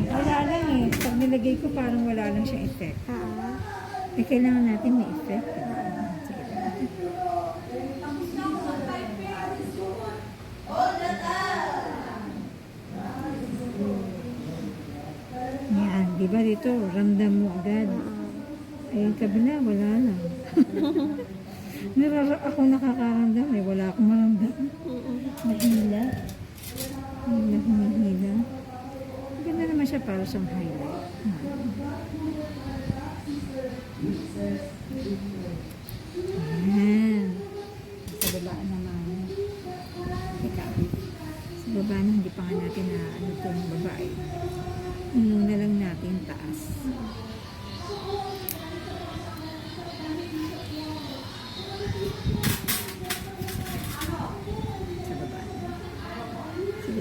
Wala lang eh. Pag nilagay ko parang wala lang siyang effect. Eh, kailangan natin may effect. Sige lang. Yan, di ba dito, ramdam mo agad. Ay, yung kabila, wala lang. Ako nakakaramdam eh, wala akong maramdam. Mahila. Humihila. Ganda naman siya para sa highlight. Ayan. Sa baba naman. Teka. Sa baba na, hindi pa nga natin na ano itong babae. Ano na lang natin taas. Sa baba. Sige,